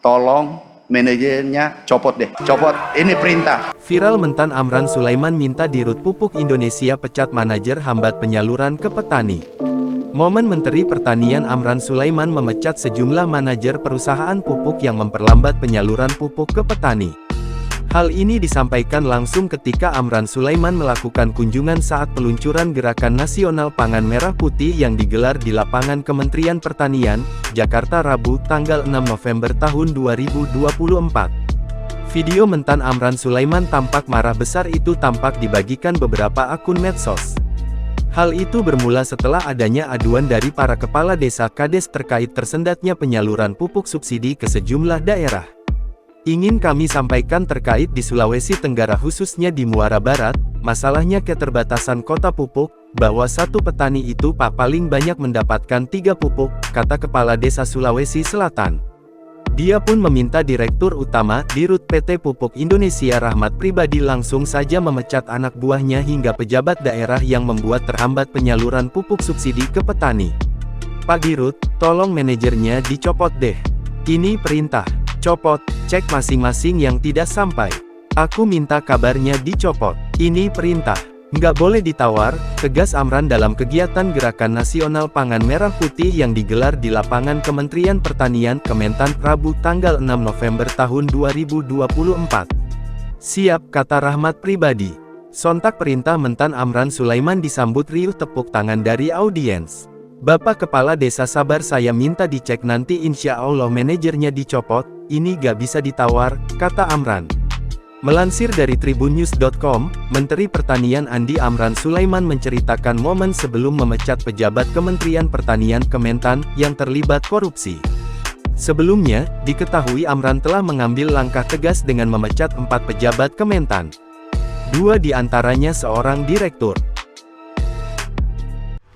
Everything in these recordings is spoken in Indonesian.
tolong manajernya copot deh. Copot, ini perintah. Viral Mentan Amran Sulaiman minta Dirut Pupuk Indonesia pecat manajer hambat penyaluran ke petani. Momen Menteri Pertanian Amran Sulaiman memecat sejumlah manajer perusahaan pupuk yang memperlambat penyaluran pupuk ke petani. Hal ini disampaikan langsung ketika Amran Sulaiman melakukan kunjungan saat peluncuran Gerakan Nasional Pangan Merah Putih yang digelar di lapangan Kementerian Pertanian, Jakarta Rabu, tanggal 6 November tahun 2024. Video Mentan Amran Sulaiman tampak marah besar itu tampak dibagikan beberapa akun medsos. Hal itu bermula setelah adanya aduan dari para kepala desa Kades terkait tersendatnya penyaluran pupuk subsidi ke sejumlah daerah. Ingin kami sampaikan terkait di Sulawesi Tenggara khususnya di Muara Barat, masalahnya keterbatasan kota pupuk, bahwa satu petani itu paling banyak mendapatkan 3 pupuk, kata Kepala Desa Sulawesi Selatan. Dia pun meminta Direktur Utama, Dirut PT Pupuk Indonesia Rahmat Pribadi langsung saja memecat anak buahnya hingga pejabat daerah yang membuat terhambat penyaluran pupuk subsidi ke petani. Pak Dirut, tolong manajernya dicopot deh. Ini perintah. Copot, cek masing-masing yang tidak sampai. Aku minta kabarnya dicopot. Ini perintah. Nggak boleh ditawar, tegas Amran dalam kegiatan Gerakan Nasional Pangan Merah Putih yang digelar di lapangan Kementerian Pertanian Kementan Rabu tanggal 6 November tahun 2024. Siap, kata Rahmat Pribadi. Sontak perintah Mentan Amran Sulaiman disambut riuh tepuk tangan dari audiens. Bapak Kepala Desa sabar, saya minta dicek nanti insya Allah manajernya dicopot, ini gak bisa ditawar, kata Amran. Melansir dari tribunnews.com, Menteri Pertanian Andi Amran Sulaiman menceritakan momen sebelum memecat pejabat Kementerian Pertanian Kementan yang terlibat korupsi. Sebelumnya, diketahui Amran telah mengambil langkah tegas dengan memecat 4 pejabat Kementan. 2 diantaranya seorang direktur.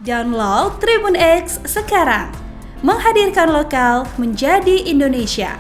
Download Tribun X sekarang, menghadirkan lokal menjadi Indonesia.